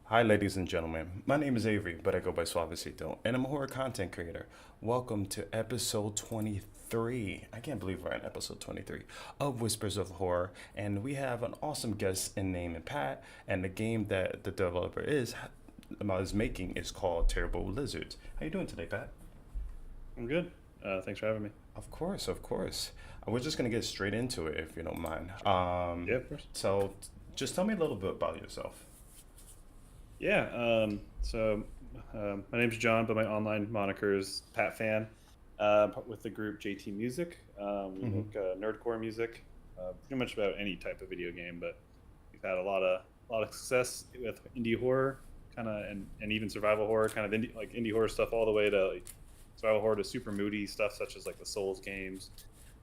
Hi, ladies and gentlemen. My name is Avery, but I go by Soavecito, and I'm a horror content creator. Welcome to episode 23. I can't believe we're in episode 23 of Whispers of Horror, and we have an awesome guest in name and Pat, and the game that the developer is making is called Terrible Lizards. How you doing today, Pat? I'm good. Thanks for having me. Of course, of course. We're just gonna get straight into it if you don't mind. Yeah, of course. So just tell me a little bit about yourself. Yeah. My name's John, but my online moniker is Pat Fan. With the group JT Music, we Mm-hmm. make nerdcore music, pretty much about any type of video game. But we've had a lot of success with indie horror, kind of, and even survival horror, kind of indie horror stuff, all the way to like, survival horror to super moody stuff, such as like the Souls games.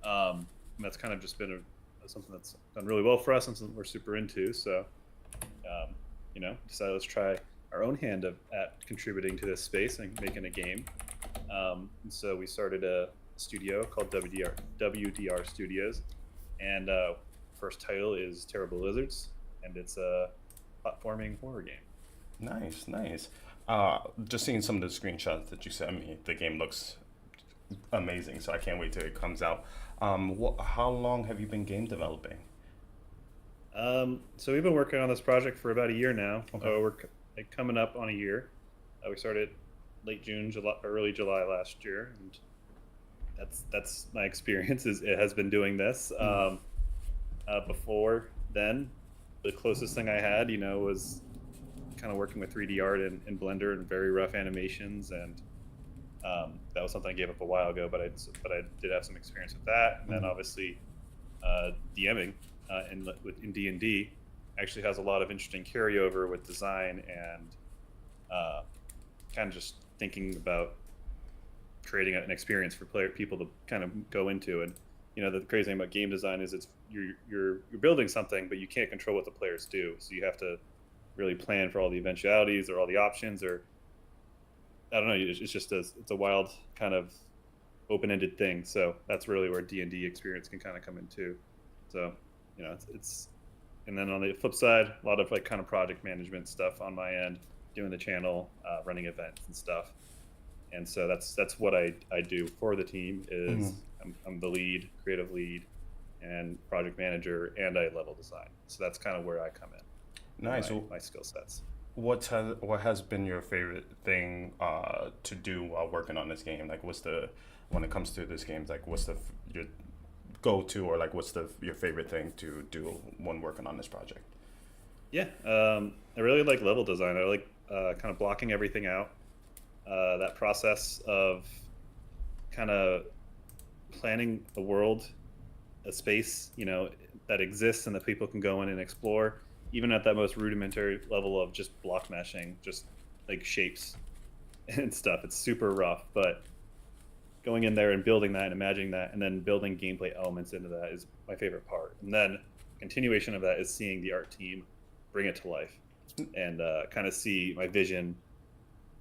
And that's kind of just been something that's done really well for us and something we're super into. So um, decided let's try our own hand at contributing to this space and making a game. And so we started a studio called WDR Studios, and first title is Terrible Lizards, and it's a platforming horror game. Nice, nice. Just seeing some of the screenshots that you sent me, the game looks amazing. So I can't wait till it comes out. How long have you been game developing? So we've been working on this project for about a year now. Okay. Like, coming up on a year. We started late June, July, or early July last year, and that's my experience. Is it has been doing this. Mm. Before then, the closest thing I had, was kind of working with 3D art in Blender and very rough animations, and that was something I gave up a while ago. But I did have some experience with that, and then Mm. obviously DMing in D&D actually has a lot of interesting carryover with design and kind of just thinking about creating an experience for people to kind of go into. And the crazy thing about game design is you're building something, but you can't control what the players do, so you have to really plan for all the eventualities or all the options, or I don't know. It's just it's a wild kind of open-ended thing. So that's really where D&D experience can kind of come into. So it's and then on the flip side, a lot of like kind of project management stuff on my end, doing the channel, running events and stuff. And so that's what I do for the team. Mm. Is I'm the lead, creative lead, and project manager, and I level design. So that's kind of where I come in, Nice. my skill sets. What has been your favorite thing to do while working on this game? Like, when it comes to this game, like, your go to, or like, what's the your favorite thing to do when working on this project? Yeah, I really like level design. I like kind of blocking everything out. That process of kind of planning a world, a space, that exists and that people can go in and explore, even at that most rudimentary level of just block meshing, just like shapes and stuff. It's super rough, but going in there and building that and imagining that and then building gameplay elements into that is my favorite part. And then continuation of that is seeing the art team bring it to life and kind of see my vision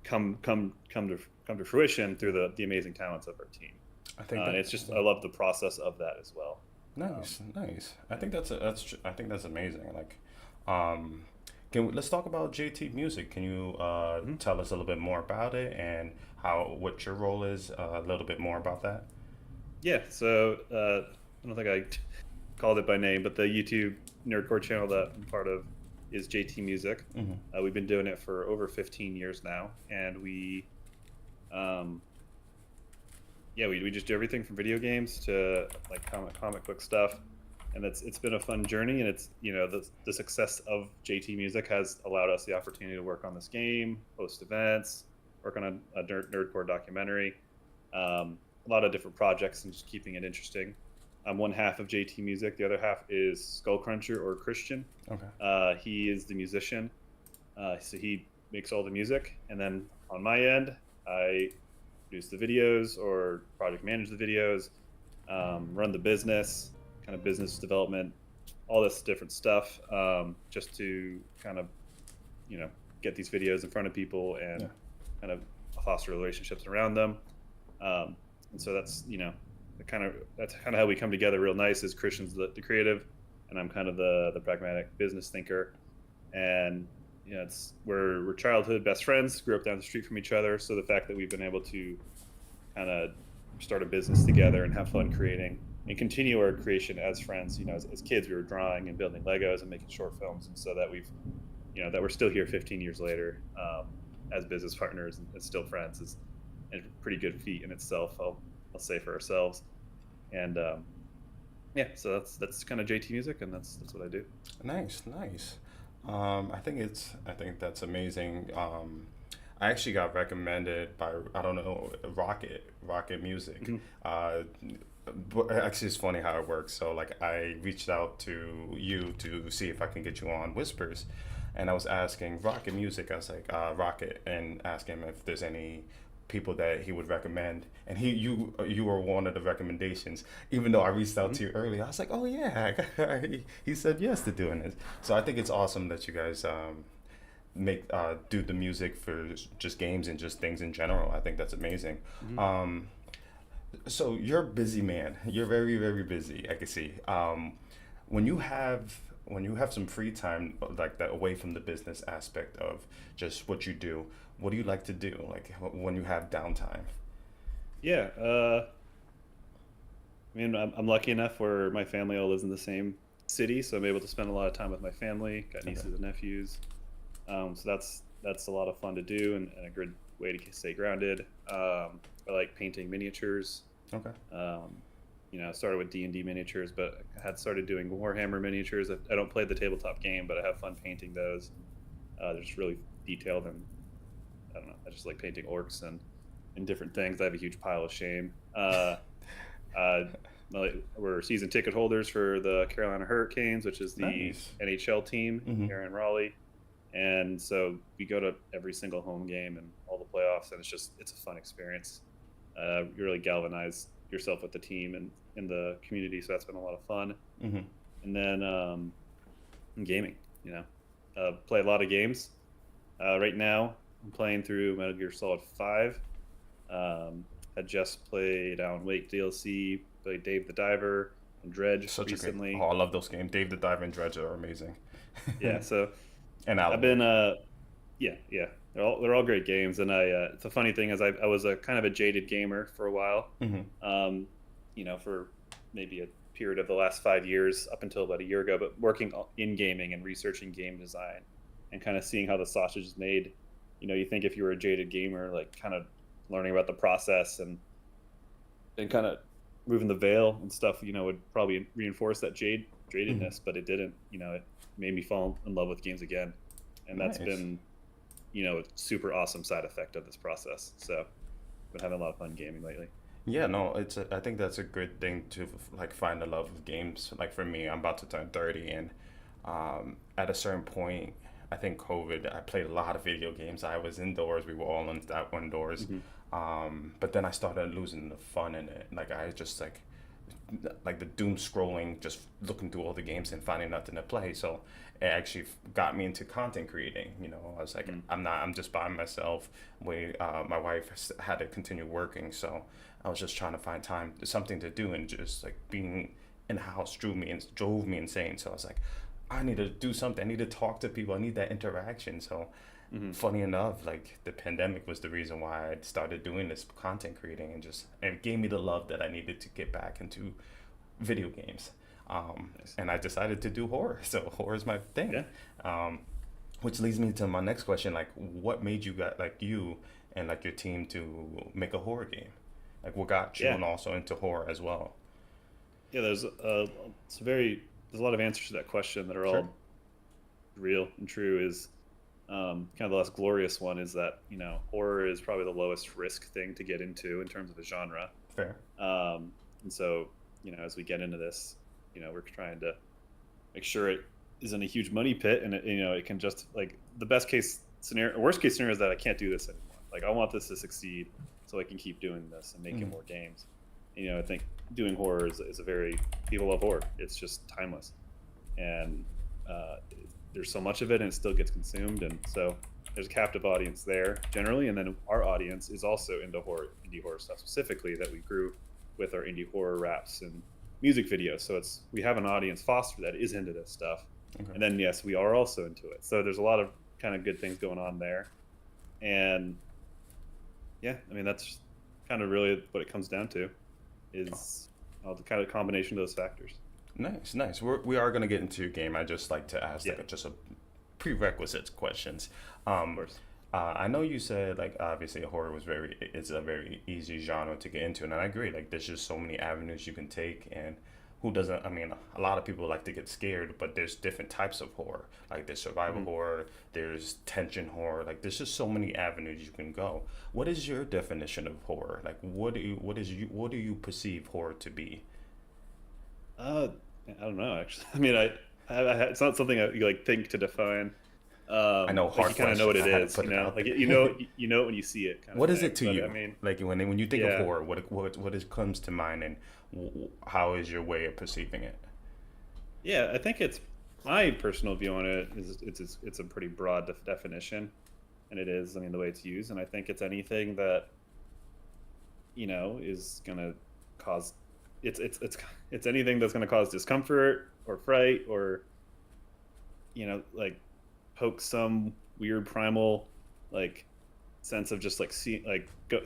come to fruition through the amazing talents of our team. I think And that it's just I love the process of that as well. Um, nice, nice. I think I think that's amazing. Like, um, let's talk about JT Music. Can you mhm. tell us a little bit more about it and how what your role is? A little bit more about that. Yeah, so I don't think I called it by name, but the YouTube nerdcore channel that I'm part of is JT Music. Mm-hmm. We've been doing it for over 15 years now, and um, we just do everything from video games to like comic book stuff, and it's been a fun journey. And it's the success of JT Music has allowed us the opportunity to work on this game, host events, work on a nerdcore documentary, a lot of different projects, and just keeping it interesting. I'm one half of JT Music. The other half is Skullcruncher or Christian. Okay. He is the musician, so he makes all the music, and then on my end, I produce the videos or project manage the videos, run the business, kind of business development, all this different stuff, just to kind of you know get these videos in front of people Yeah. and kind of foster relationships around them. And so that's kind of how we come together real nice. Is Christian's the creative, and I'm kind of the pragmatic business thinker. And Yeah, it's we're childhood best friends, grew up down the street from each other. So the fact that we've been able to kind of start a business together and have fun creating and continue our creation as friends. As kids, we were drawing and building Legos and making short films, and so that that we're still here 15 years later as business partners and still friends is a pretty good feat in itself. I'll say for ourselves, and yeah, so that's kind of JT Music, and that's what I do. Nice, nice. I think that's amazing. I actually got recommended by, I don't know, Rocket Music. Mhm. Uh, but actually, it's funny how it works. So like, I reached out to you to see if I can get you on Whispers, and I was asking Rocket Music. I was like, Rocket, and ask him if there's any people that he would recommend, and you were one of the recommendations. Even though I reached out Mhm. to you earlier, I was like, oh yeah, he said yes to doing this. So I think it's awesome that you guys make do the music for just games and just things in general. I think that's amazing. Mhm. Um, so you're a busy man. You're very, very busy. I can see. When you have some free time like that away from the business aspect of just what you do, what do you like to do? Like when you have downtime? Yeah, I mean, I'm lucky enough where my family all lives in the same city, so I'm able to spend a lot of time with my family. Got Okay. nieces and nephews, so that's a lot of fun to do and a good way to stay grounded. I like painting miniatures. Okay. Um, I started with D&D miniatures, but I had started doing Warhammer miniatures. I don't play the tabletop game, but I have fun painting those. They're just really detailed, and I don't know. I just like painting orcs and different things. I have a huge pile of shame. Uh, we're season ticket holders for the Carolina Hurricanes, which is the Nice. NHL team Hmm. here in Raleigh, and so we go to every single home game and all the playoffs, and it's a fun experience. You really galvanize yourself with the team and in the community, so that's been a lot of fun. Hmm. And then gaming, play a lot of games. Right now, I'm playing through Metal Gear Solid 5. I just played Alan Wake DLC, played Dave the Diver and Dredge Such a great. Oh, recently. I love those games. Dave the Diver and Dredge are amazing. Yeah, so And I've Alan been Wake. yeah, they're all great games, and the funny thing is I was a kind of a jaded gamer for a while, Hmm. um, for maybe a period of the last 5 years up until about a year ago, but working in gaming and researching game design and kind of seeing how the sausage is made. You think if you were a jaded gamer, like kind of learning about the process and kind of moving the veil and stuff, would probably reinforce that Hmm. jadedness, but it didn't. It made me fall in love with games again, and that's Nice. been a super awesome side effect of this process. So I've been having a lot of fun gaming lately. Yeah, no, I think that's a good thing to like find the love of games. Like for me, I'm about to turn 30, and at a certain point, I think COVID, I played a lot of video games. I was indoors. We were all indoors. Hmm. But then I started losing the fun in it. Like I just like the doom scrolling, just looking through all the games and finding nothing to play. So it actually got me into content creating. I was like, Hmm. I'm just by myself. My wife had to continue working, so I was just trying to find time, something to do, and just like being in the house drove me insane. So I was like, I need to do something. I need to talk to people. I need that interaction. So Hmm. funny enough, like the pandemic was the reason why I started doing this content creating, and just and it gave me the love that I needed to get back into video games. Nice. And I decided to do horror. So horror is my thing. Yeah. Um, which leads me to my next question: like, what made you got like you and like your team to make a horror game? Like, what got you Yeah. and also into horror as well? Yeah. There's a lot of answers to that question that are Sure. all real and true. Is kind of the less glorious one is that horror is probably the lowest risk thing to get into in terms of a genre. Fair. And so as we get into this, we're trying to make sure it isn't a huge money pit, and it can just like the best case scenario, worst case scenario is that I can't do this anymore. Like I want this to succeed so I can keep doing this and making Mhm. more games. I think doing horror is a very people love horror. It's just timeless, and uh, there's so much of it, and it still gets consumed, and so there's a captive audience there generally, and then our audience is also into indie horror stuff specifically that we grew with our indie horror raps and music videos. So we have an audience foster that is into this stuff, Okay. and then yes, we are also into it. So there's a lot of kind of good things going on there. And yeah, I mean that's kind of really what it comes down to, is all the kind of combination of those factors. Nice, nice. We are gonna get into your game. I just like to ask Yeah, like just a prerequisites questions. of Um, course. I know you said like obviously horror was very it's a very easy genre to get into, and I agree. Like there's just so many avenues you can take, and who doesn't? I mean, a lot of people like to get scared, but there's different types of horror. Like there's survival Hmm. horror, there's tension horror. Like there's just so many avenues you can go. What is your definition of horror? Like what do you perceive horror to be? Uh, I don't know actually. I mean, it's not something I you like think to define. I know, Like hard you kind of know what question. it I had to is, put it out like there. you know it when you see it, kind of What is thing. it to But I you? mean, Like when you think of yeah, horror, what is comes to mind, and how is your way of perceiving it? yeah. I think it's my personal view on it is it's a pretty broad definition, and it is. I mean, the way it's used, and I think it's anything that is gonna cause it's anything that's gonna cause discomfort or fright or like poke some weird primal like sense of just like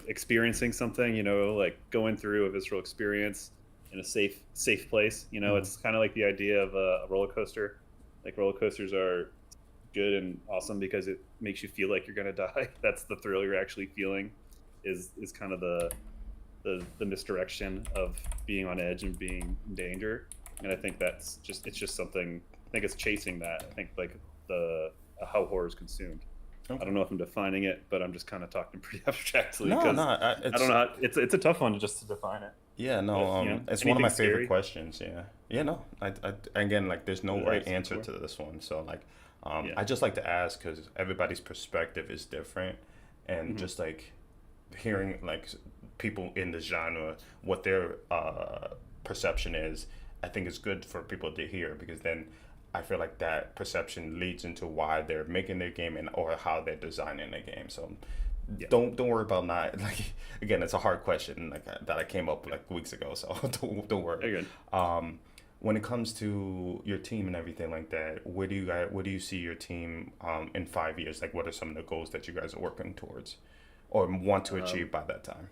experiencing something, like going through a visceral experience in a safe place. Mm. It's kind of like the idea of a roller coaster. Like roller coasters are good and awesome because it makes you feel like you're gonna die. That's the thrill you're actually feeling. Is kind of the misdirection of being on edge and being in danger. And I think it's just something. I think it's chasing that. I think like the how horror is consumed. I Okay. don't know if I'm defining it, but I'm just kind of talking pretty abstractly No, no, because I don't it's know how, it's a tough one just to define it. yeah, no, But it's one of anything my favorite scary. questions. Yeah, yeah, no, again, like, there's no What right else answer before? to this one. So, like, Yeah. I just like to ask because everybody's perspective is different, and Hmm. just like hearing like people in the genre what their perception is, I think is good for people to hear because then I feel like that perception leads into why they're making their game and or how they're designing their game. So Yeah. don't worry about not like again it's a hard question like that I came up Yeah. like weeks ago, so don't worry. Very good. When it comes to your team and everything like that, where do you see your team in 5 years? Like what are some of the goals that you guys are working towards or want to Um, achieve by that time?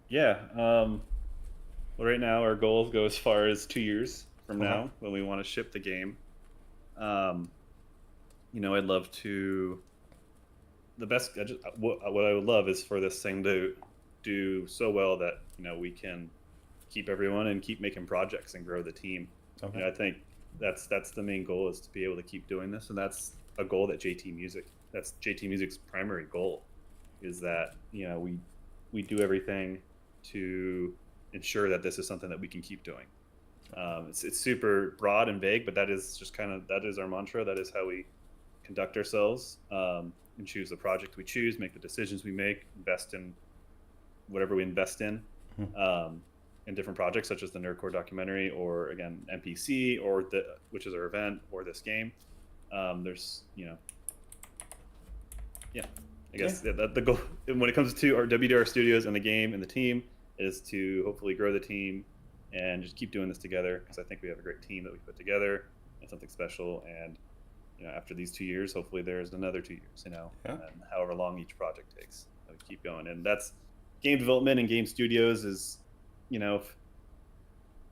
yeah. Well, right now our goals go as far as 2 years from Okay. now when we want to ship the game. Um, I'd love to. The best. What I would love is for this thing to do so well that we can keep everyone and keep making projects and grow the team. Okay. I think that's the main goal, is to be able to keep doing this, and that's a goal that that's JT Music's primary goal, is that we do everything to ensure that this is something that we can keep doing. It's super broad and vague, but that is our mantra. That is how we conduct ourselves, and choose the project we choose, make the decisions we make, invest in whatever we invest Mhm. um, in different projects, such as the Nerdcore documentary, or again NPC, or which is our event, or this game. There's yeah, I Yeah. guess the goal when it comes to our WDR Studios and the game and the team is to hopefully grow the team and just keep doing this together, because I think we have a great team that we put together and something special. And after these 2 years, hopefully there's another 2 years, Yeah. and however long each project takes, that we keep going. And that's game development and game studios is, you know,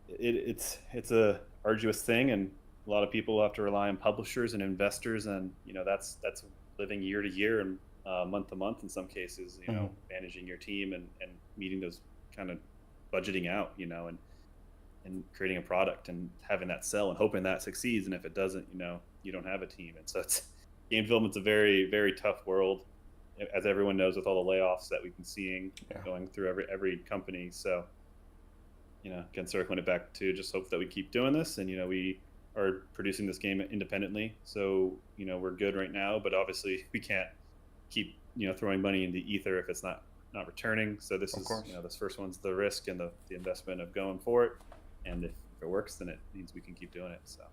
it's a arduous thing, and a lot of people have to rely on publishers and investors, and that's living year to year and month to month in some cases. Mhm. Managing your team and meeting those kind of budgeting out, and creating a product and having that sell and hoping that succeeds. And if it doesn't, you don't have a team. And so it's game development's a very, very tough world, as everyone knows, with all the layoffs that we've been seeing Yeah. going through every company. So, again, circling it back to just hope that we keep doing this, and we are producing this game independently. So, we're good right now, but obviously we can't keep throwing money into ether if it's not returning. So this Of is course. this first one's the risk and the investment of going for it. And if it works, then it means we can keep doing it. So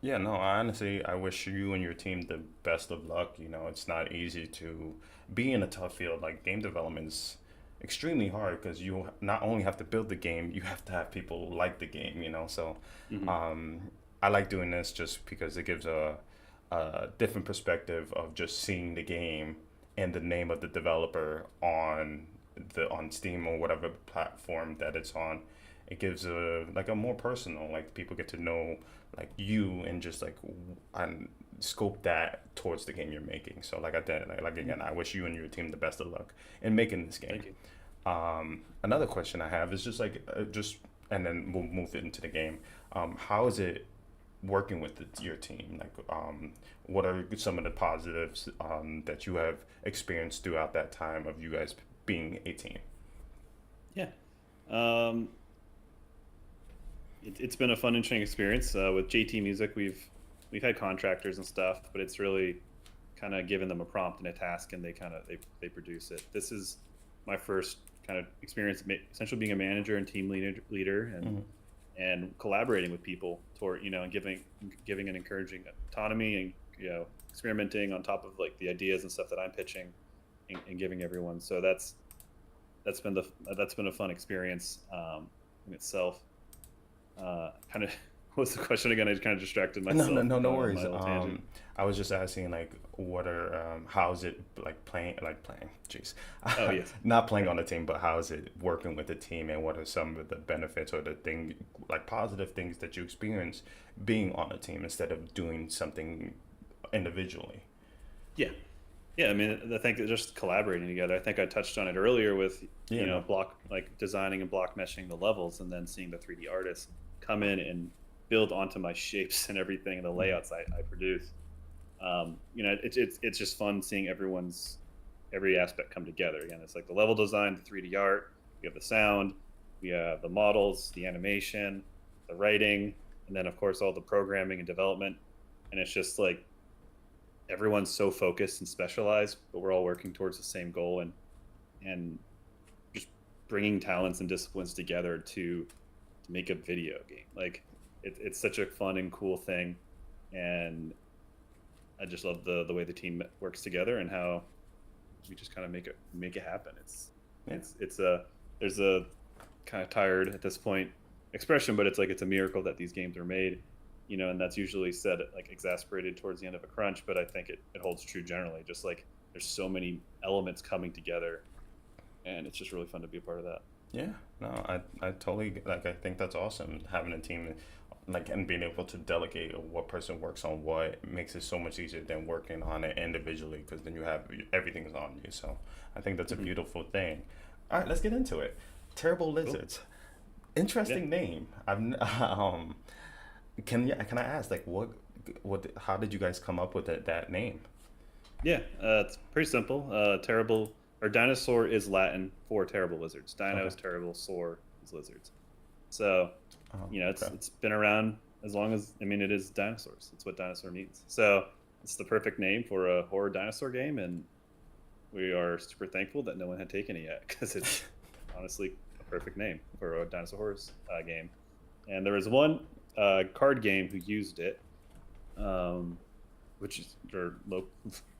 Yeah, no, honestly, I wish you and your team the best of luck. It's not easy to be in a tough field. Like game development is extremely hard because you not only have to build the game, you have to have people like the game, So hmm um, I like doing this just because it gives a different perspective of just seeing the game and the name of the developer on Steam or whatever platform that it's on. It gives a like a more personal, like people get to know like you and just like and scope that towards the game you're making. So like I did, like again, I wish you and your team the best of luck in making this game. Thank you. Another question I have is just like and then we'll move it into the game. How is it working with your team? Like, what are some of the positives that you have experienced throughout that time of you guys being a team? Yeah. Um, it's been a fun, interesting experience with JT Music. We've had contractors and stuff, but it's really kind of given them a prompt and a task, and they produce it. This is my first kind of experience, essentially being a manager and team leader, and collaborating with people toward and giving an encouraging autonomy and experimenting on top of like the ideas and stuff that I'm pitching, and giving everyone. So that's been a fun experience in itself. Kind of what was the question again? I just kind of distracted myself. No on worries. my little tangent. I was just asking like, what are how's it like playing? Jeez, Oh yes. not playing on the team, but how is it working with the team, and what are some of the benefits or the thing like positive things that you experience being on a team instead of doing something individually? Yeah. Yeah, I mean, I think that just collaborating together. I think I touched on it earlier with block like designing and block meshing the levels, and then seeing the 3D artists come in and build onto my shapes and everything and the layouts I produce. It's just fun seeing every aspect come together. Again, it's like the level design, the 3D art, we have the sound, we have the models, the animation, the writing, and then of course all the programming and development. And it's just like everyone's so focused and specialized, but we're all working towards the same goal, and just bringing talents and disciplines together to make a video game. Like it's such a fun and cool thing, and I just love the way the team works together and how we just kind of make it happen. There's a kind of tired at this point expression, but it's like it's a miracle that these games are made, and that's usually said like exasperated towards the end of a crunch, but I think it holds true generally. Just like there's so many elements coming together, and it's just really fun to be a part of that. Yeah, no, I totally like. I think that's awesome having a team, like, and being able to delegate what person works on what makes it so much easier than working on it individually, because then you have everything's on you. So I think that's a beautiful thing. All right, let's get into it. Terrible Lizards, interesting name. I've can I ask like what how did you guys come up with that name? Yeah, it's pretty simple. Terrible or dinosaur is Latin for terrible lizards. Dino is terrible, saur is lizards. So, it's been around as long as it is dinosaurs. That's what dinosaur means. So it's the perfect name for a horror dinosaur game, and we are super thankful that no one had taken it yet, because it's honestly a perfect name for a dinosaur horror game. And there was one card game who used it, which is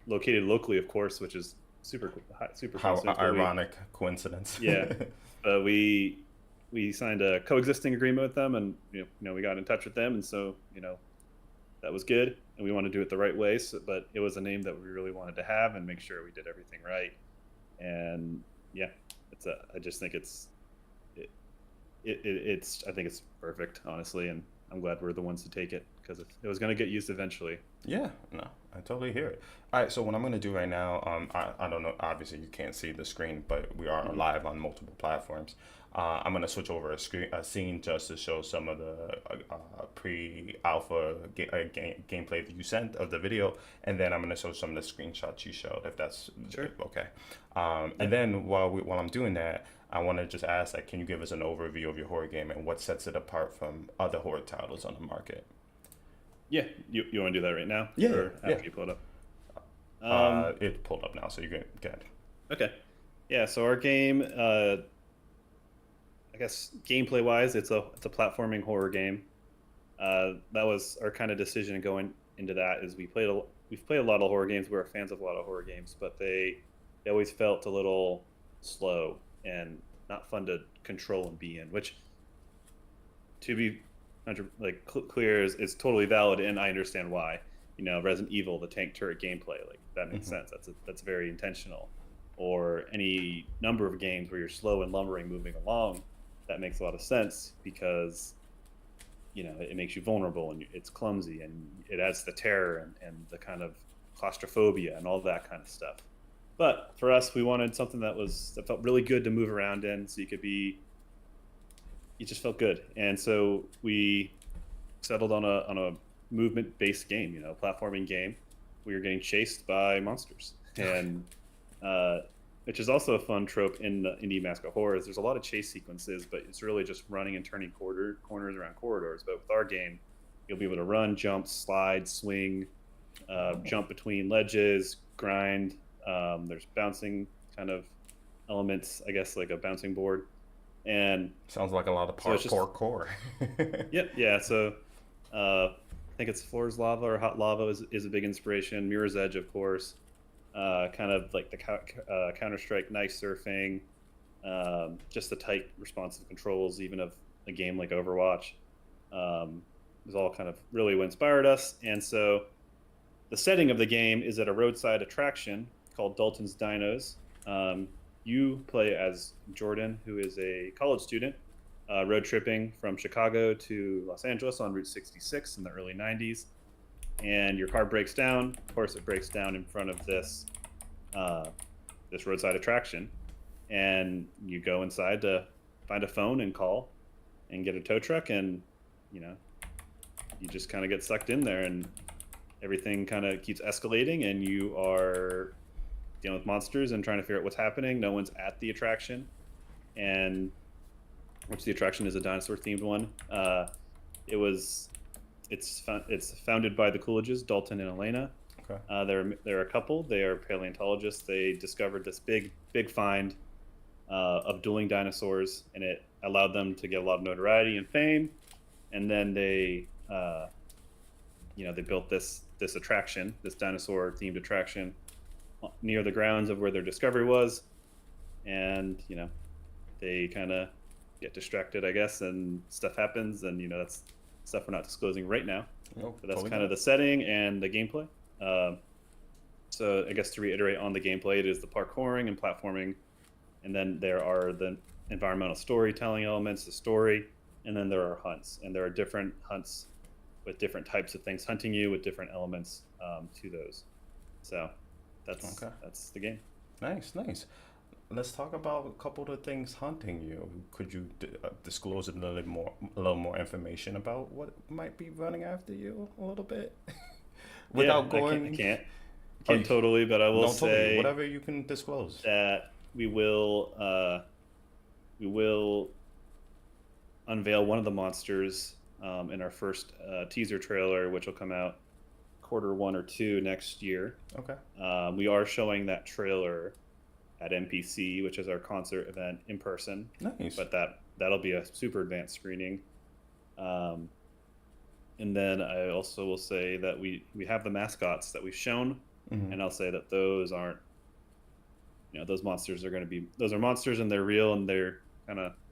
located locally, of course, which is super How cool. ironic coincidence. Yeah, we signed a coexisting agreement with them, and we got in touch with them, and so that was good, and we want to do it the right way. So, but it was a name that we really wanted to have and make sure we did everything right. And yeah, I just think it's I think it's perfect, honestly, and I'm glad we're the ones to take it, because it was going to get used eventually. Yeah, no, I totally hear it. All right, so what I'm going to do right now, I don't know, obviously you can't see the screen, but we are live on multiple platforms. I'm going to switch over a scene just to show some of the pre-alpha gameplay that you sent of the video, and then I'm going to show some of the screenshots you showed, if that's Sure. okay. And then while I'm doing that, I want to just ask, like, can you give us an overview of your horror game and what sets it apart from other horror titles on the market? Yeah, you want to do that right now? Yeah, or yeah. after you pull it up? It's pulled up now, so you can go ahead. Okay. Yeah, so our game, I guess gameplay wise, it's a platforming horror game. That was our kind of decision going into that. Is we've played a lot of horror games. We're fans of a lot of horror games, but they always felt a little slow and not fun to control and be in. Which, to be clear, is totally valid, and I understand why. Resident Evil, the tank turret gameplay. Like that makes sense. That's very intentional. Or any number of games where you're slow and lumbering, moving along, that makes a lot of sense because it makes you vulnerable and it's clumsy and it adds the terror and the kind of claustrophobia and all that kind of stuff. But for us, we wanted something that felt really good to move around in, so you just felt good. And so we settled on a movement based game, platforming game. We were getting chased by monsters, and which is also a fun trope in the indie mascot horrors. There's a lot of chase sequences, but it's really just running and turning corners around corridors. But with our game, you'll be able to run, jump, slide, swing, jump between ledges, grind. There's bouncing kind of elements, I guess, like a bouncing board. And Sounds like a lot of parkour. Yep, yeah. So I think it's Floor's Lava or Hot Lava is a big inspiration. Mirror's Edge, of course. Kind of like the Counter-Strike knife surfing, just the tight, responsive controls, even of a game like Overwatch, is all kind of really what inspired us. And so the setting of the game is at a roadside attraction called Dalton's Dinos. You play as Jordan, who is a college student, road tripping from Chicago to Los Angeles on Route 66 in the early 90s. And your car breaks down. Of course, it breaks down in front of this roadside attraction. And you go inside to find a phone and call and get a tow truck. And, you just kind of get sucked in there and everything kind of keeps escalating. And you are dealing with monsters and trying to figure out what's happening. No one's at the attraction, and which the attraction is a dinosaur-themed one. It's founded by the Coolidges, Dalton and Elena. Okay. They're a couple. They are paleontologists. They discovered this big find of dueling dinosaurs, and it allowed them to get a lot of notoriety and fame. And then they built this attraction, this dinosaur-themed attraction, near the grounds of where their discovery was, and they kind of get distracted, I guess, and stuff happens, and that's stuff we're not disclosing right now. Oh, but that's totally kind of the setting and the gameplay. So I guess to reiterate on the gameplay, it is the parkouring and platforming, and then there are the environmental storytelling elements, the story, and then there are hunts, and there are different hunts with different types of things hunting you with different elements to those. So that's the game. Nice. Let's talk about a couple of the things hunting you. Could you disclose a little more information about what might be running after you a little bit, without going? I can't totally, but I will say whatever you can disclose. That we will unveil one of the monsters in our first teaser trailer, which will come out Q1 or Q2 next year. Okay. We are showing that trailer at MPC, which is our concert event, in person. Nice. But that'll be a super advanced screening. And then I also will say that we have the mascots that we've shown, and I'll say that those aren't, those monsters are those are monsters and they're real and they're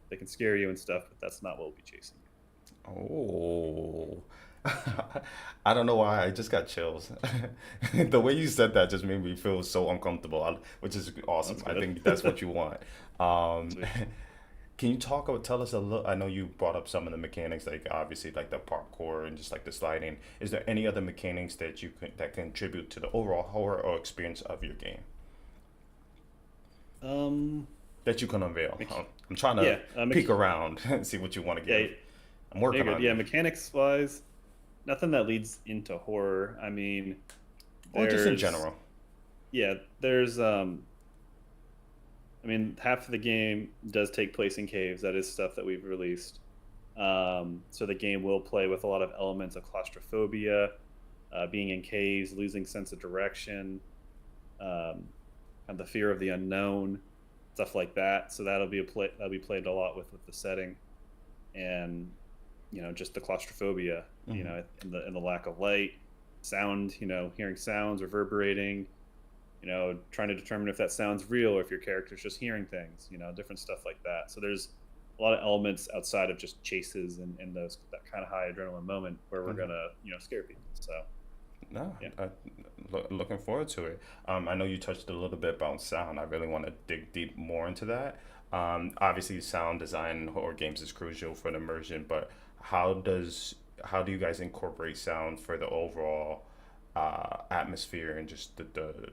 they can scare you and stuff, but that's not what we'll be chasing. Oh. I don't know why I just got chills. The way you said that just made me feel so uncomfortable, which is awesome. I think that's what you want. Can you tell us a little? I know you brought up some of the mechanics, like obviously like the parkour and just like the sliding. Is there any other mechanics that that contribute to the overall horror or experience of your game? That you can unveil. I'm trying to peek around and see what you want to give. I'm working on it. Yeah, mechanics wise, nothing that leads into horror. I mean, or just in general. Yeah, there's half of the game does take place in caves. That is stuff that we've released. So the game will play with a lot of elements of claustrophobia, being in caves, losing sense of direction, and the fear of the unknown, stuff like that. So that'll be played a lot with the setting, and just the claustrophobia, and the lack of light, sound, hearing sounds reverberating, trying to determine if that sound's real or if your character's just hearing things, different stuff like that. So there's a lot of elements outside of just chases and that kind of high adrenaline moment where we're gonna, scare people. So No, Yeah. looking forward to it. I know you touched a little bit about sound. I really want to dig deep more into that. Obviously, sound design in horror games is crucial for the immersion, but how does how do you guys incorporate sound for the overall atmosphere and just the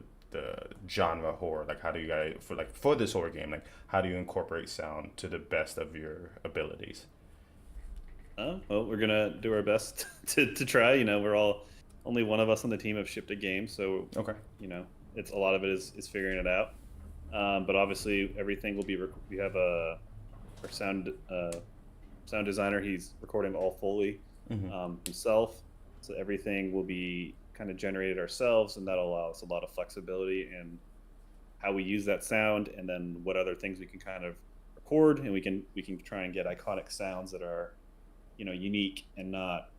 genre horror? Like, how do you guys for this horror game? Like, how do you incorporate sound to the best of your abilities? Well, we're gonna do our best to try. We're all only one of us on the team have shipped a game, so Okay. you know, it's a lot of it is figuring it out. But obviously, everything will be. We have our sound designer. He's recording all Foley Mm-hmm. himself, so everything will be kind of generated ourselves, and that'll allow us a lot of flexibility in how we use that sound, and then what other things we can kind of record, and we can try and get iconic sounds that are unique and not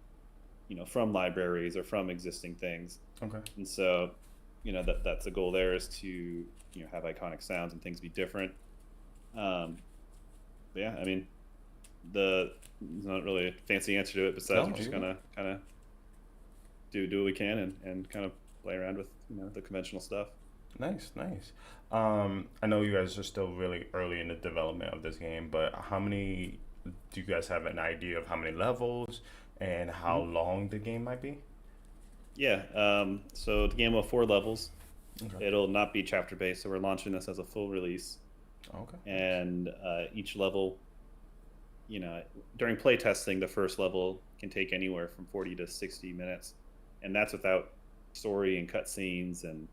from libraries or from existing things. Okay. And so that's the goal there, is to have iconic sounds and things be different. um but yeah, I mean, there's not really a fancy answer to it besides No, we're just you gonna kind of do what we can, and kind of play around with the conventional stuff. Nice, nice. I know you guys are still really early in the development of this game, but how many do you guys have an idea of how many levels and how Mhm. long the game might be? Yeah, so the game will have 4 levels. Okay. It'll not be chapter based, so we're launching this as a full release. Okay. And each level, you know, during play testing, the first level can take anywhere from 40 to 60 minutes, and that's without story and cutscenes and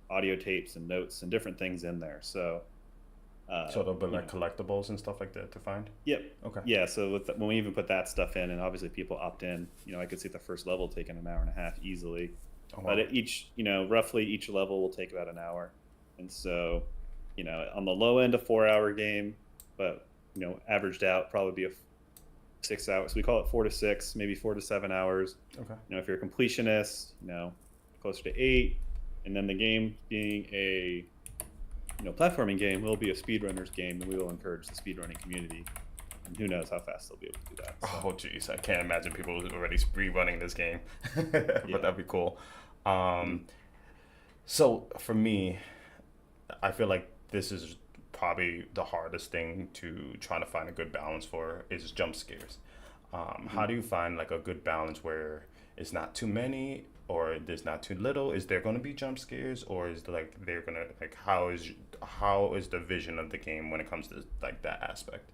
audio tapes and notes and different things in there. So, So there'll be you like know, collectibles and stuff like that to find? yep, Okay. yeah. So when we even put that stuff in, and obviously people opt in, I could see the first level taking an hour and a half easily. Oh, But wow. roughly each level will take about an hour, and so, on the low end, a 4-hour game, but averaged out probably be a 6 hours. We call it 4 to 6, maybe 4 to 7 hours. Okay. If you're a completionist, closer to 8, and then the game being a platforming game will be a speedrunners game, and we will encourage the speedrunning community. And who knows how fast they'll be able to do that. So Oh, jeez. I can't imagine people already rerunning this game, but yeah. that'd be cool. Mhm. Um, so for me, I feel like this is probably the hardest thing to try to find a good balance for is jump scares. How Mhm. do you find like a good balance where it's not too many or there's not too little? Is there going to be jump scares, or is like they're gonna like how is the vision of the game when it comes to like that aspect?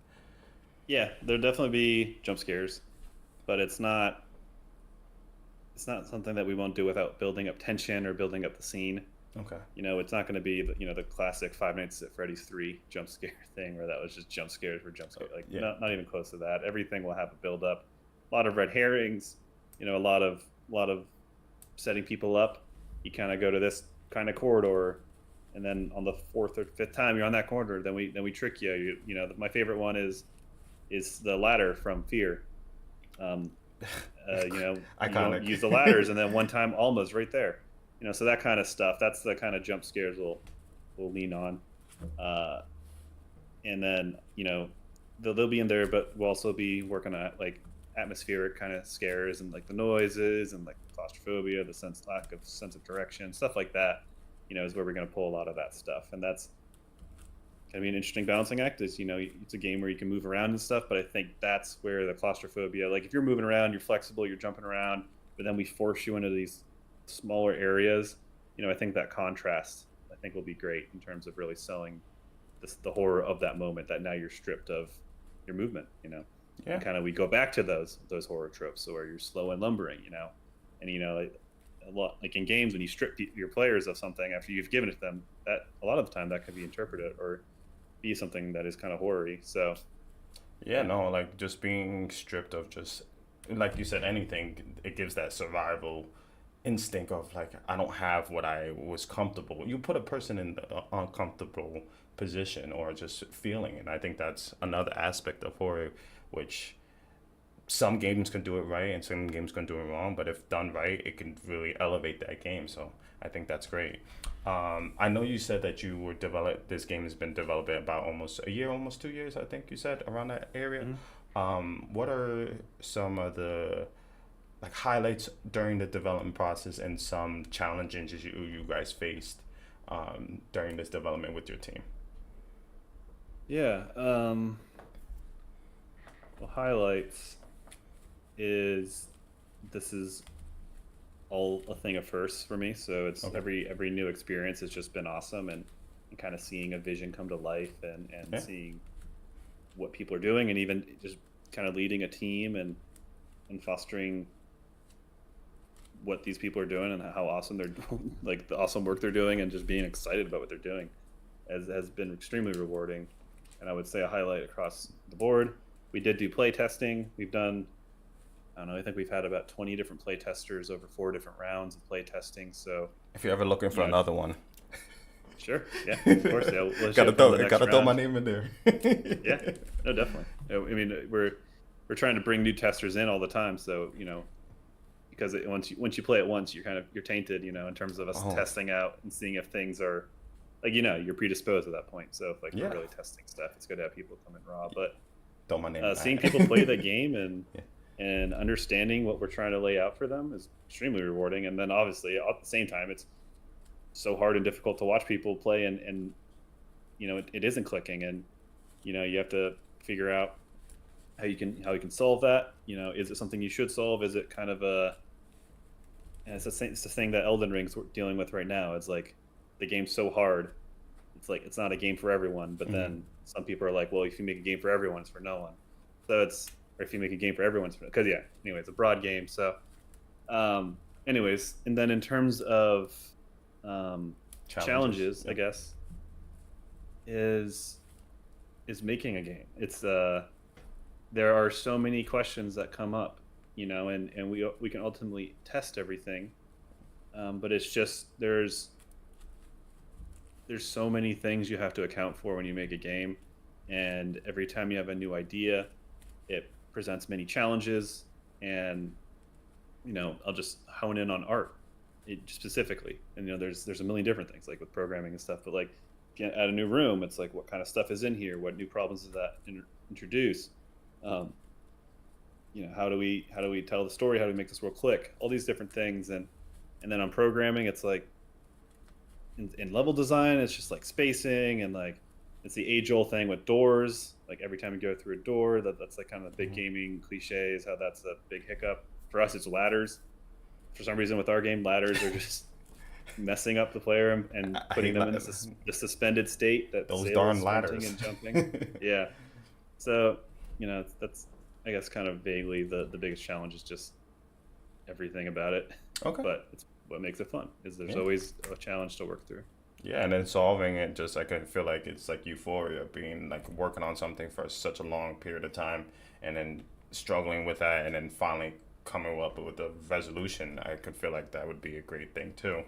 Yeah, there'll definitely be jump scares, but it's not something that we won't do without building up tension or building up the scene. Okay. It's not going to be the classic Five Nights at Freddy's 3 jump scare thing, where that was just jump scares for jump scare. Like, Yeah. not even close to that. Everything will have a build up, a lot of red herrings, a lot of setting people up. You kind of go to this kind of corridor, and then on the fourth or fifth time you're on that corridor, then we trick you. My favorite one is the ladder from Fear. Um, you don't Iconic. use the ladders, and then one time Alma's right there. So that kind of stuff. That's the kind of jump scares we'll lean on. Uh, and then they'll be in there, but we'll also be working on like atmospheric kind of scares, and like the noises and like claustrophobia, the lack of sense of direction, stuff like that. Is where we're going to pull a lot of that stuff, and that's gonna be an interesting balancing act. Is it's a game where you can move around and stuff, but I think that's where the claustrophobia, like if you're moving around, you're flexible, you're jumping around, but then we force you into these smaller areas. I think that contrast, I think, will be great in terms of really selling the horror of that moment, that now you're stripped of your movement. And Yeah. kind of we go back to those horror tropes, so where you're slow and lumbering. And like a lot, like in games, when you strip your players of something after you've given it to them, that a lot of the time that can be interpreted or be something that is kind of horror-y. So Yeah, yeah. no, like just being stripped of just like you said, anything, it gives that survival instinct of like I don't have what I was comfortable. You put a person in an uncomfortable position or just feeling, and I think that's another aspect of horror, which some games can do it right and some games can do it wrong, but if done right, it can really elevate that game. So I think that's great. I know you said that you were develop. This game has been developing about almost a year, almost 2 years. I think you said around that area. Mhm. What are some of the like highlights during the development process and some challenges you guys faced during this development with your team. Yeah. Well, highlights is this is all a thing of firsts for me. So it's Okay. every new experience has just been awesome, and kind of seeing a vision come to life, and Yeah. seeing what people are doing, and even just kind of leading a team, and fostering what these people are doing and how awesome they're like the awesome work they're doing, and just being excited about what they're doing has been extremely rewarding. And I would say a highlight across the board. We did do play testing. We've done, I don't know, I think we've had about 20 different play testers over 4 different rounds of play testing. So, If you're ever looking for you know, another one, sure. Yeah, of course. Yeah, we'll hit you gotta up on the throw next gotta throw my round. name in there. Yeah, no, definitely. I mean, we're trying to bring new testers in all the time. So, because once you play it once, you're tainted, in terms of us Oh, testing out and seeing if things are like, you're predisposed at that point. So if like we're yeah. really testing stuff, it's good to have people come in raw. But Throw my name in seeing people play the that. game, and Yeah. and understanding what we're trying to lay out for them is extremely rewarding. And then obviously at the same time, it's so hard and difficult to watch people play, and it isn't clicking, and you have to figure out how you can solve that. Is it something you should solve? Is it kind of a and it's the thing that Elden Ring's dealing with right now. It's like the game's so hard. It's like it's not a game for everyone. But Mhm. then some people are like, well, if you make a game for everyone, it's for no one. So or if you make a game for everyone, it's for because yeah. Anyway, it's a broad game. So, anyways, and then in terms of Challenges. challenges, I Yep. guess is making a game. It's there are so many questions that come up, and we can ultimately test everything, but it's just there's so many things you have to account for when you make a game, and every time you have a new idea, it presents many challenges, and I'll just hone in on art specifically, and there's a million different things like with programming and stuff, but like if you add a new room, it's like what kind of stuff is in here, what new problems does that introduce, um, how do we tell the story, how do we make this world click, all these different things, and then on programming, it's like in level design, it's just like spacing, and like it's the age old thing with doors, like every time you go through a door, that's like kind of the big Mhm. gaming cliche, is how that's a big hiccup for us. It's ladders. For some reason with our game, ladders are just messing up the player, and I putting hate them in the suspended state that those Sail is darn sprinting ladders. and jumping. Yeah. So, that's, I guess, kind of vaguely the biggest challenge is just everything about it. Okay. But it's what makes it fun is there's Yeah. always a challenge to work through. Yeah, and then solving it, just like I feel like it's like euphoria, being like working on something for such a long period of time, and then struggling with that, and then finally coming up with a resolution. I could feel like that would be a great thing too,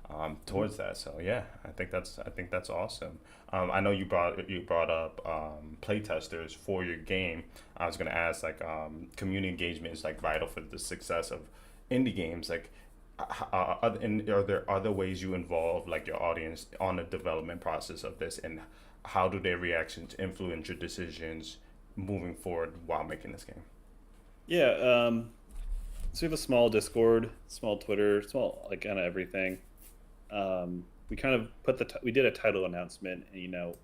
Hmm. towards that. So yeah, I think that's awesome. I know you brought up play testers for your game. I was gonna ask, like, community engagement is like vital for the success of indie games. Like, and are there other ways you involve like your audience on the development process of this, and how do their reactions influence your decisions moving forward while making this game? Yeah. So we have a small Discord, small Twitter, small like kind of everything. We kind of we did a title announcement, and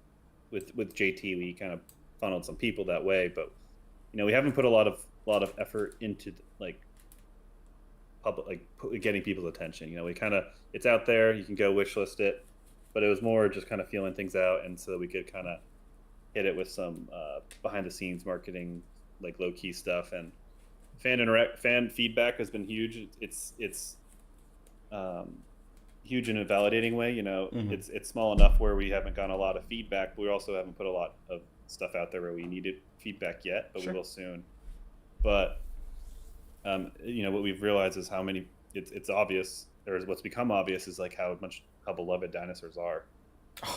with JT, we kind of funneled some people that way, but we haven't put a lot of effort into like public, like getting people's attention. We kind of it's out there. You can go wish list it, but it was more just kind of feeling things out, and so we could kind of hit it with some behind the scenes marketing, like low key stuff, and fan feedback has been huge. It's um, huge in a validating way. Hmm. It's small enough where we haven't gotten a lot of feedback, but we also haven't put a lot of stuff out there where we needed feedback yet, but we Sure. will soon. But what we've realized is how many it's obvious, or what's become obvious is like how beloved dinosaurs are,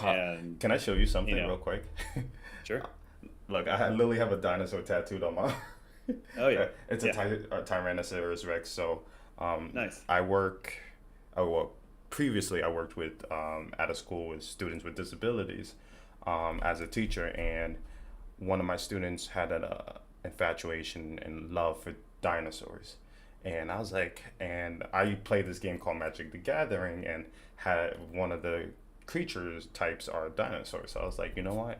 and Can I show you you something know, real quick? sure, Look, I literally have a dinosaur tattooed on my. oh yeah, It's yeah, a Tyrannosaurus Rex. So, nice, I work. Oh, well, previously I worked with at a school with students with disabilities, as a teacher, and one of my students had an infatuation and love for dinosaurs, And I was like, and I played this game called Magic the Gathering, and had one of the creatures types are dinosaurs. So I was like, you know what?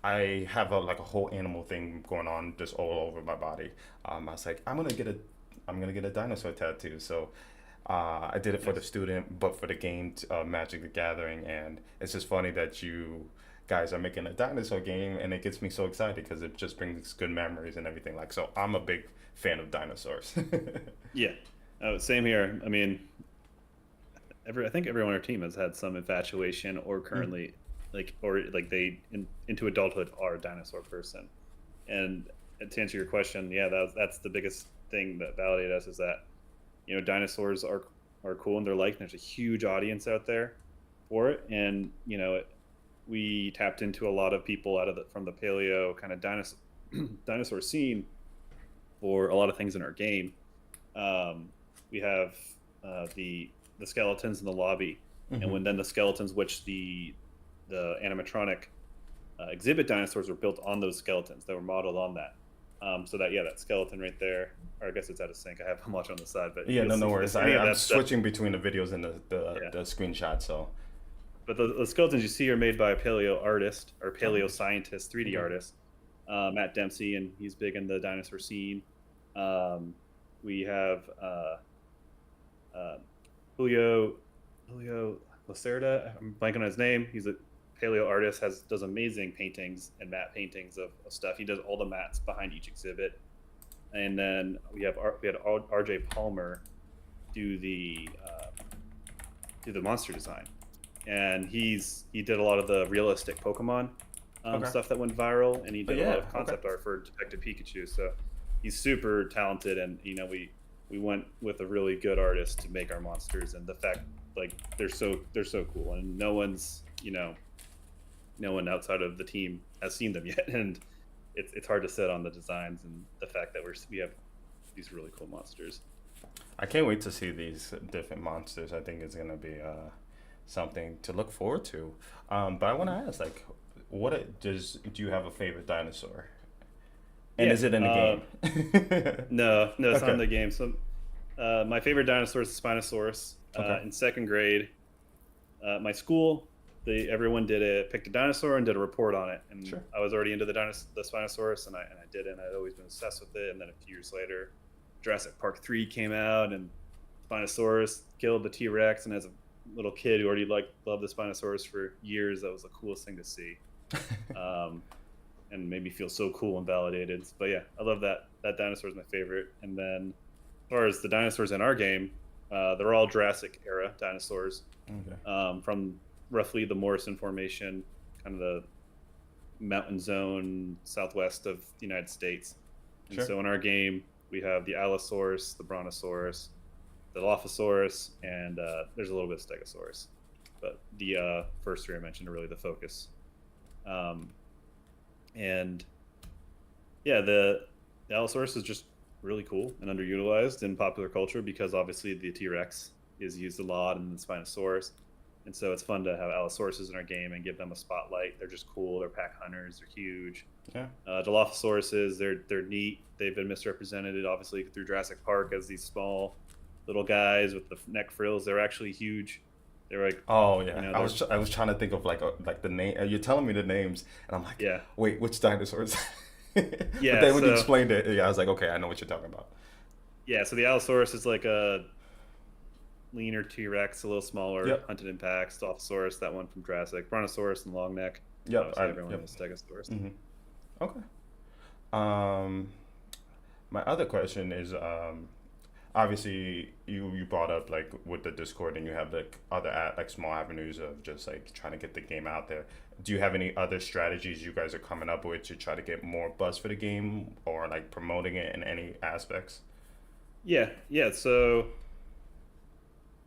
I have like a whole animal thing going on just all over my body. I was like, I'm gonna get a dinosaur tattoo. So I did it for the Nice. student, but for the game Magic the Gathering, and it's just funny that you guys are making a dinosaur game, and it gets me so excited because it just brings good memories and everything. Like, so I'm a big fan of dinosaurs. Yeah. Same here. I mean, I think everyone on our team has had some infatuation or Mm, currently or like into adulthood are a dinosaur person. And to answer your question, yeah, that's the biggest thing that validated us is that dinosaurs are cool and they're liked. And there's a huge audience out there for it, and we tapped into a lot of people out of from the paleo kind of dinosaur scene for a lot of things in our game. We have the skeletons in the lobby, and mm-hmm. when then the skeletons, which the animatronic exhibit dinosaurs were built on those skeletons that were modeled on that. So that, yeah, that skeleton right there, or I guess it's out of sync. I have them watching on the side, but Yeah, you'll no, no see worries. this. Any of I'm that stuff, switching between the videos and yeah. the screenshot. So, But the skeletons you see are made by a paleo artist or oh, paleo scientist, 3D okay, artist, Matt Dempsey, and he's big in the dinosaur scene. Um, we have uh, Julio Lacerda. I'm blanking on his name. He's a paleo artist. Does amazing paintings and matte paintings of stuff. He does all the mattes behind each exhibit. And then we had RJ Palmer do the monster design, and he did a lot of the realistic Pokemon okay, stuff that went viral, and he oh, did a lot yeah, of okay. concept art for Detective Pikachu. So he's super talented, and we went with a really good artist to make our monsters, and the fact like they're so cool, and no one outside of the team has seen them yet, and it's hard to sit on the designs and the fact that we have these really cool monsters. I can't wait to see these different monsters. I think it's gonna be something to look forward to. But I want to ask, like, do you have a favorite dinosaur? And Yeah. is it in the game? No, it's not in Okay. the game. So, my favorite dinosaur is the Spinosaurus. Okay. In second grade, my school, everyone picked a dinosaur and did a report on it. And Sure. I was already into the Spinosaurus, and I did it. And I'd always been obsessed with it. And then a few years later, Jurassic Park 3 came out, and Spinosaurus killed the T Rex. And as a little kid who already loved the Spinosaurus for years, that was the coolest thing to see. Um, and made me feel so cool and validated. But yeah, I love that. That dinosaur is my favorite. And then, as far as the dinosaurs in our game, they're all Jurassic era dinosaurs, Okay. from roughly the Morrison Formation, kind of the mountain zone southwest of the United States. And Sure. so in our game, we have the Allosaurus, the Brontosaurus, the Dilophosaurus, and there's a little bit of Stegosaurus. But the first three I mentioned are really the focus. Um, and yeah, the Allosaurus is just really cool and underutilized in popular culture because obviously the T Rex is used a lot and the Spinosaurus. And so it's fun to have Allosauruses in our game and give them a spotlight. They're just cool. They're pack hunters. They're huge. Yeah. Dilophosauruses, they're neat. They've been misrepresented obviously through Jurassic Park as these small little guys with the neck frills. They're actually huge. They're like, Oh you yeah. know, I they're was I was trying to think of like the name. You're telling me the names, and I'm like, yeah, wait, which dinosaurs? But yeah. then when you So explained it, yeah, I was like, okay, I know what you're talking about. yeah, so the Allosaurus is like a leaner T Rex, a little smaller, Yep. hunted in packs. Dilophosaurus, that one from Jurassic. Brontosaurus and long neck. Yep. Obviously, everyone Yep. knows Stegosaurus. Hmm. Okay. Um, my other question is, obviously you brought up like with the Discord and you have like other like small avenues of just like trying to get the game out there. Do you have any other strategies you guys are coming up with to try to get more buzz for the game or like promoting it in any aspects? Yeah, yeah. So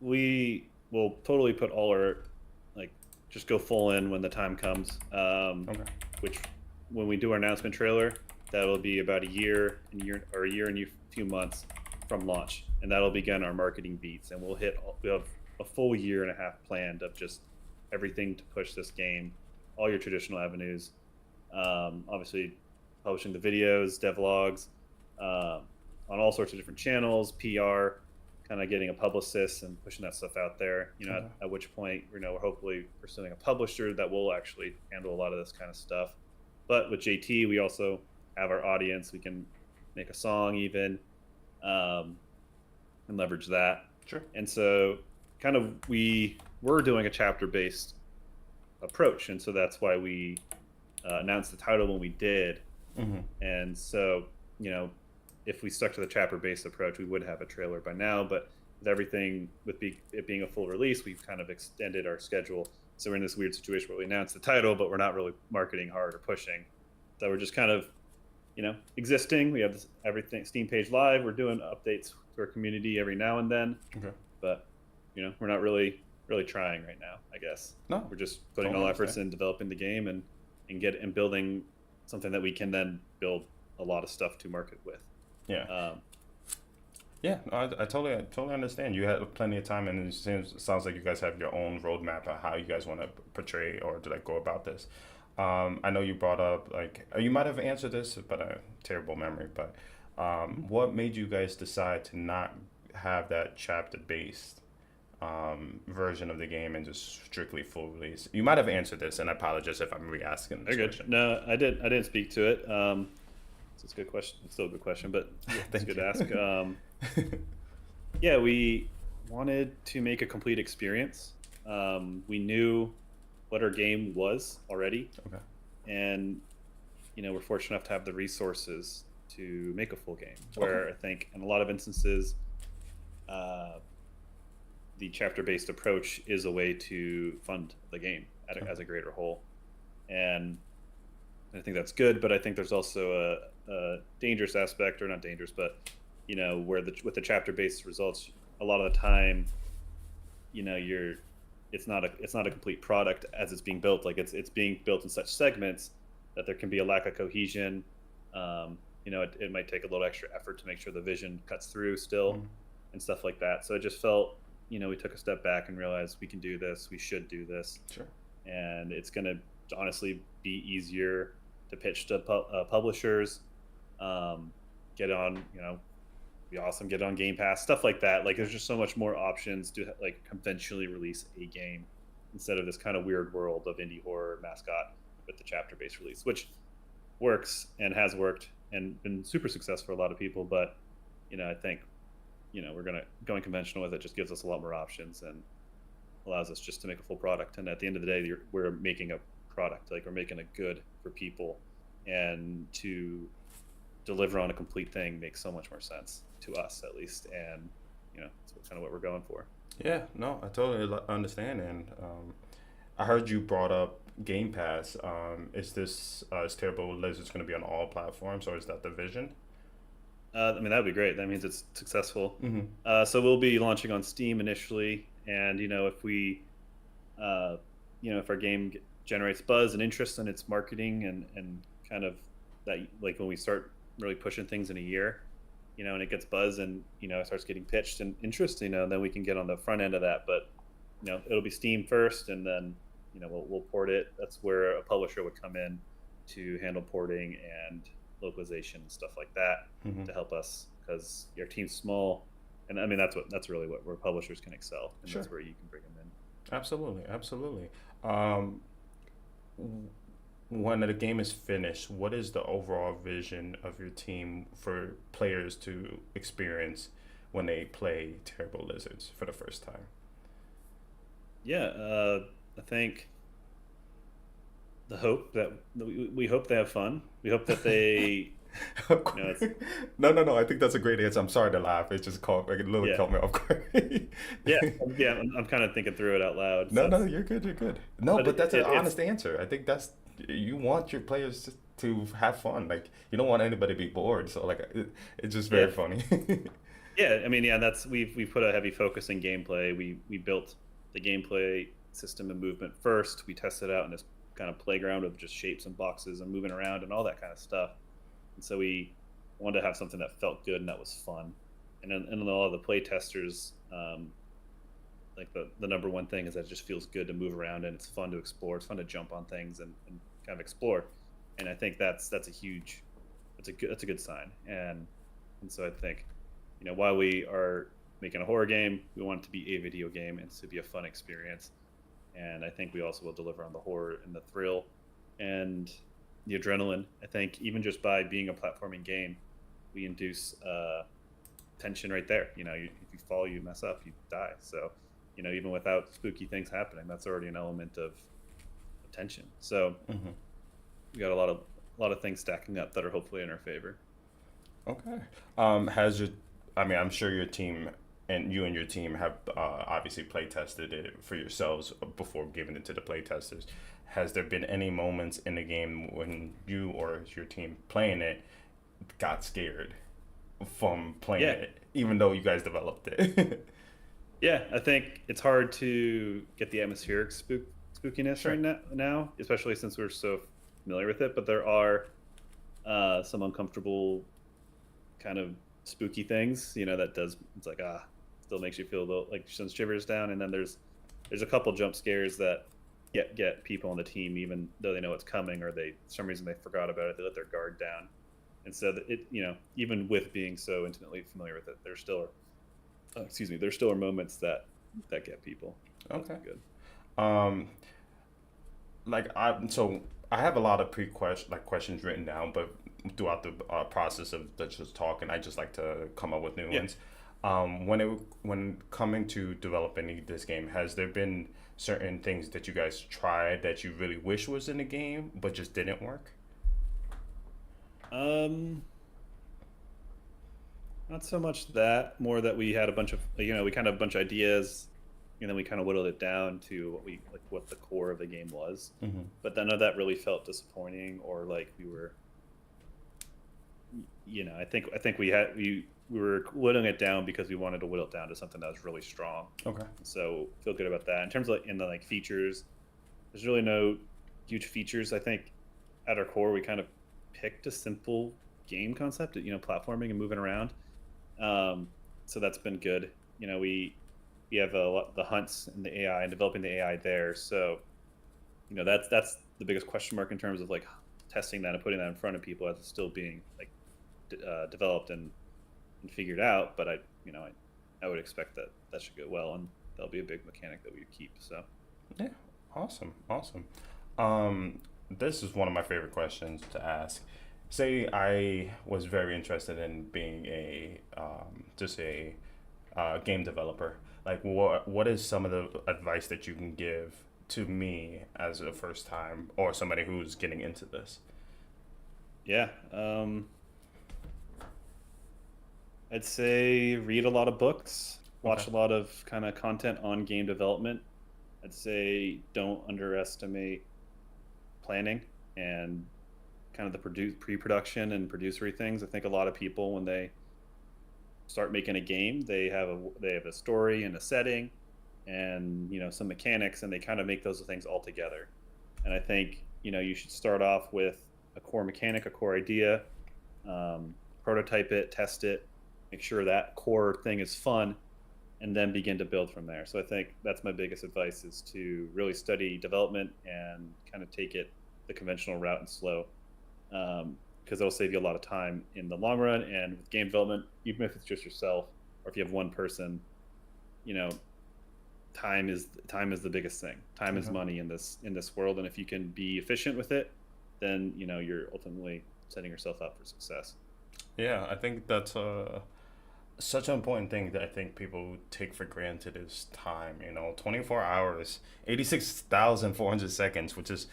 we will totally put all our like just go full in when the time comes. Okay. Which when we do our announcement trailer, that'll be about a year and a few months from launch, and that'll begin our marketing beats. And we have a full year and a half planned of just everything to push this game, all your traditional avenues. Obviously, publishing the videos, devlogs, uh, on all sorts of different channels, PR, kind of getting a publicist and pushing that stuff out there. Okay. At which point, we're hopefully pursuing a publisher that will actually handle a lot of this kind of stuff. But with JT, we also have our audience. We can make a song even, and leverage that. Sure. And so kind of we were doing a chapter based approach, and so that's why we announced the title when we did. And so if we stuck to the chapter based approach, we would have a trailer by now, but with everything with it being a full release, we've kind of extended our schedule, so we're in this weird situation where we announced the title but we're not really marketing hard or pushing, so we're just kind of existing. We have everything Steam page live. We're doing updates to our community every now and then. Okay. But we're not really trying right now, I guess. No, we're just putting all efforts in developing the game and building something that we can then build a lot of stuff to market with. Yeah. Yeah, I totally understand. You had plenty of time, and it sounds like you guys have your own roadmap of how you guys want to portray or to go about this. I know you brought up, you might have answered this, but a terrible memory. But what made you guys decide to not have that chapter-based version of the game and just strictly full release? You might have answered this, and I apologize if I'm re-asking this question. No, I didn't speak to it. It's a good question. It's still a good question, but it's good to ask. Yeah, we wanted to make a complete experience. We knew what our game was already. Okay. And we're fortunate enough to have the resources to make a full game, where I think in a lot of instances the chapter-based approach is a way to fund the game as a greater whole, and I think that's good. But I think there's also a dangerous aspect, or not dangerous, but where with the chapter-based results, a lot of the time it's not a complete product as it's being built. Like it's being built in such segments that there can be a lack of cohesion. It might take a little extra effort to make sure the vision cuts through still, and stuff like that. So it just felt, we took a step back and realized we can do this. We should do this. Sure. And it's going to honestly be easier to pitch to publishers. Get on, be awesome. Get on Game Pass, stuff like that. Like there's just so much more options to conventionally release a game instead of this kind of weird world of indie horror mascot with the chapter-based release, which works and has worked and been super successful for a lot of people. But I think we're going conventional with it just gives us a lot more options and allows us just to make a full product. And at the end of the day, we're making a product. Like we're making a good for people, and to deliver on a complete thing makes so much more sense to us, at least. And that's kind of what we're going for. Yeah, no, I totally understand. And I heard you brought up Game Pass. Is Terrible Lizards going to be on all platforms, or is that the vision? I mean, that would be great. That means it's successful. So we'll be launching on Steam initially, and if we if our game generates buzz and interest in its marketing and kind of that, like when we start really pushing things in a year, and it gets buzz and it starts getting pitched and interest, then we can get on the front end of that. But it'll be Steam first, and then we'll port it. That's where a publisher would come in to handle porting and localization and stuff like that to help us, because your team's small, and I mean that's really where publishers can excel, and Sure. That's where you can bring them in. Absolutely. When the game is finished, what is the overall vision of your team for players to experience when they play Terrible Lizards for the first time? Yeah, I think the hope that we hope they have fun. We hope that they. No. I think that's a great answer. I'm sorry to laugh. It just caught me off guard. yeah. I'm kind of thinking through it out loud. No, you're good. No, but that's an honest answer. I think you want your players to have fun. Like you don't want anybody to be bored. So it's just very funny. Yeah, I mean, we've put a heavy focus in gameplay. We built the gameplay system and movement first. We tested out in this kind of playground of just shapes and boxes and moving around and all that kind of stuff. And so we wanted to have something that felt good and that was fun. And a lot of the play testers, the number one thing is that it just feels good to move around and it's fun to explore. It's fun to jump on things and kind of explore. And I think that's a good sign. And And so I think, while we are making a horror game, we want it to be a video game and to be a fun experience. And I think we also will deliver on the horror and the thrill and the adrenaline. I think even just by being a platforming game, we induce tension right there. If you fall, you mess up, you die. So, even without spooky things happening, that's already an element of tension. So Hmm. we got a lot of things stacking up that are hopefully in our favor. Okay. Has your, I mean, I'm sure your team and you and your team have obviously play tested it for yourselves before giving it to the play testers. Has there been any moments in the game when you or your team playing it got scared from playing Yeah, it, even though you guys developed it? yeah. I think it's hard to get the atmospheric spookiness Sure. right now, especially since we're so familiar with it. But there are some uncomfortable kind of spooky things, that does, it's like, still makes you feel like some shivers down. And then there's a couple jump scares that get people on the team, even though they know it's coming, or they, for some reason, they forgot about it, they let their guard down. And so that even with being so intimately familiar with it, there still are, there still are moments that get people. That's Okay. been good. Um, so I have a lot of questions written down, but throughout the process of the just talking, I just like to come up with new Yeah. ones. When coming to developing this game, has there been certain things that you guys tried that you really wish was in the game but just didn't work? Um, Not so much that, more that we had a bunch of, we kind of a bunch of ideas, and then we kind of whittled it down to what the core of the game was. Hmm. But none of that really felt disappointing, or like we were, I think we were whittling it down because we wanted to whittle it down to something that was really strong. Okay. So feel good about that. In terms of in the features, there's really no huge features. I think at our core we kind of picked a simple game concept, platforming and moving around. So that's been good. We have the hunts and the AI and developing the AI there. So that's the biggest question mark in terms of like testing that and putting that in front of people as it's still being developed and figured out. But I would expect that should go well, and that'll be a big mechanic that we keep. So Yeah. Awesome. Awesome. Um, this is one of my favorite questions to ask. Say I was very interested in being a just a game developer. Like, what is some of the advice that you can give to me as a first time or somebody who's getting into this? yeah, I'd say read a lot of books, Okay. watch a lot of kind of content on game development. I'd say don't underestimate planning and kind of the pre-production and producery things. I think a lot of people, when they start making a game, they have a story and a setting, and some mechanics, and they kind of make those things all together. And I think you should start off with a core mechanic, a core idea, prototype it, test it, make sure that core thing is fun, and then begin to build from there. So I think that's my biggest advice, is to really study development and kind of take it the conventional route and slow, because it'll save you a lot of time in the long run. And with game development, even if it's just yourself or if you have one person, you know, time is the biggest thing. Time is Okay. money in this world, and if you can be efficient with it, then you're ultimately setting yourself up for success. Yeah, I think that's such an important thing that I think people take for granted is time. 24 hours, 86,400 seconds, which is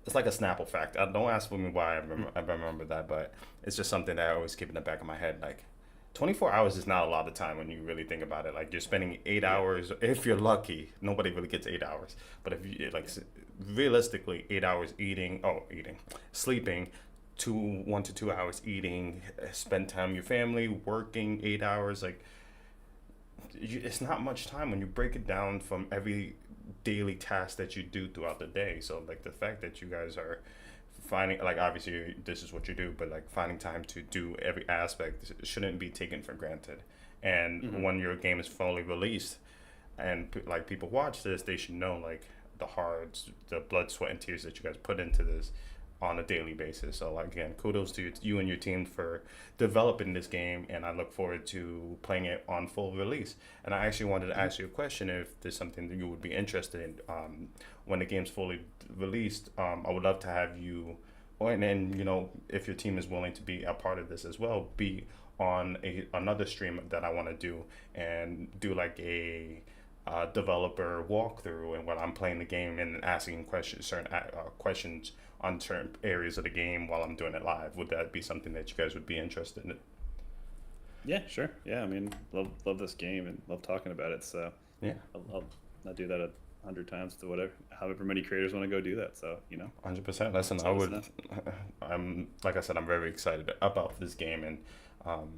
it's like a Snapple fact. Don't ask me why I remember that, but it's just something that I always keep in the back of my head. Like, 24 hours is not a lot of time when you really think about it. Like, you're spending eight Yeah, hours, if you're lucky. Nobody really gets 8 hours. But if you, like, yeah, realistically, 8 hours sleeping, 1 to 2 hours eating, spend time with your family, working 8 hours. Like, it's not much time when you break it down from every daily task that you do throughout the day. So, like, the fact that you guys are finding, like, obviously this is what you do, but like finding time to do every aspect shouldn't be taken for granted. And hmm when your game is fully released and like people watch this, they should know like the blood, sweat, and tears that you guys put into this. on a daily basis. So again, kudos to you and your team for developing this game, and I look forward to playing it on full release. And I actually wanted to ask you a question if there's something that you would be interested in when the game's fully released. I would love to have you, and then if your team is willing to be a part of this as well, be on another stream that I want to do and do like a developer walkthrough, and when I'm playing the game and asking certain questions on certain areas of the game while I'm doing it live. Would that be something that you guys would be interested in? Yeah, sure. Yeah, I mean, love this game and love talking about it. So Yeah, I'll not do that 100 times to whatever, however many creators want to go do that. So 100%. Listen, so I it's would. enough. I'm like I said, I'm very excited about this game, and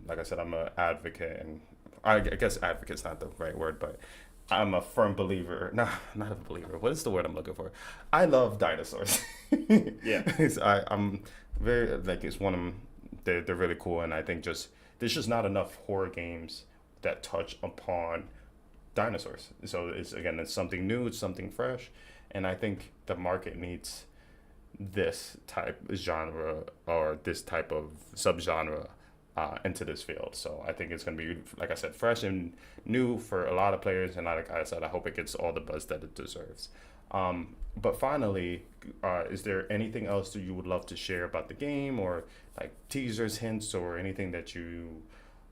like I said, I'm an advocate, and I guess advocate's not the right word, but I'm a firm believer. No, not a believer. What is the word I'm looking for? I love dinosaurs. Yeah, I'm very like it's one of them. They're really cool, and I think just there's just not enough horror games that touch upon dinosaurs. So it's something new, it's something fresh, and I think the market needs this type of genre or this type of subgenre into this field. So I think it's going to be, like I said, fresh and new for a lot of players. And like I said, I hope it gets all the buzz that it deserves. But finally, is there anything else that you would love to share about the game, or like teasers, hints, or anything that you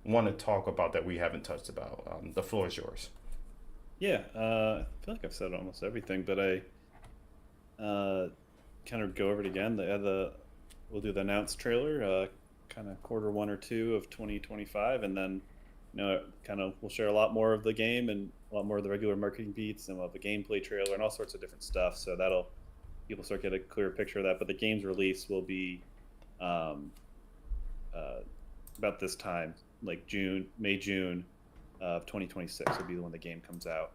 want to talk about that we haven't touched about? The floor is yours. yeah. I feel like I've said almost everything, but I kind of go over it again. We'll do the announced trailer, kind of quarter one or two of 2025, and then kind of we'll share a lot more of the game and a lot more of the regular marketing beats, and we'll have a gameplay trailer and all sorts of different stuff. So that'll people start get a clearer picture of that. But the game's release will be um, about this time, like June of 2026 will be when the game comes out,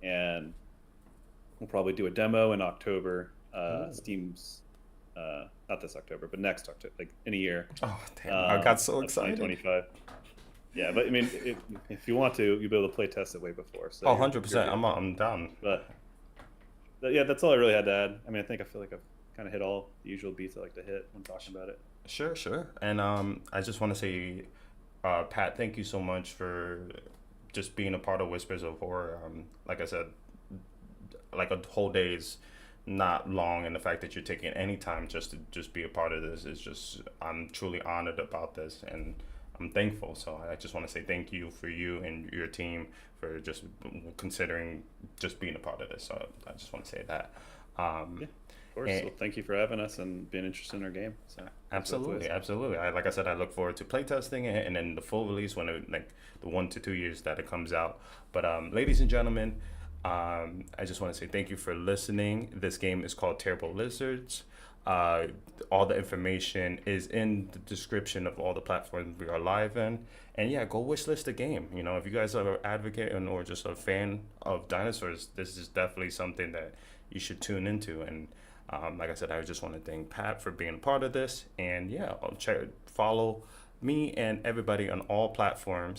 and we'll probably do a demo in October. Ooh. Steam's not this October, but next October, like in a year Oh, damn. I got so of excited. 2025. Yeah, but I mean, if you want to, you'll be able to play test it way before. So Oh, you're 100%. good. I'm down. But yeah, that's all I really had to add. I mean, I feel like I've kind of hit all the usual beats I like to hit when talking about it. Sure, sure. And I just want to say, Pat, thank you so much for just being a part of Whispers of Horror. Like I said, like a whole day is not long, and the fact that you're taking any time just to just be a part of this is just, I'm truly honored about this, and I'm thankful. So I just want to say thank you for you and your team for just considering just being a part of this. So I just want to say that. Yeah, of course. And Well, thank you for having us and being interested in our game. So goes both ways. absolutely, absolutely. Like I said, I look forward to playtesting it and then the full release when like the 1 to 2 years that it comes out. But ladies and gentlemen, I just want to say thank you for listening. This game is called Terrible Lizards. Uh, all the information is in the description of all the platforms we are live in. And yeah, go wishlist the game. If you guys are an advocate or just a fan of dinosaurs, this is definitely something that you should tune into. And like I said, I just want to thank Pat for being a part of this. And yeah, follow me and everybody on all platforms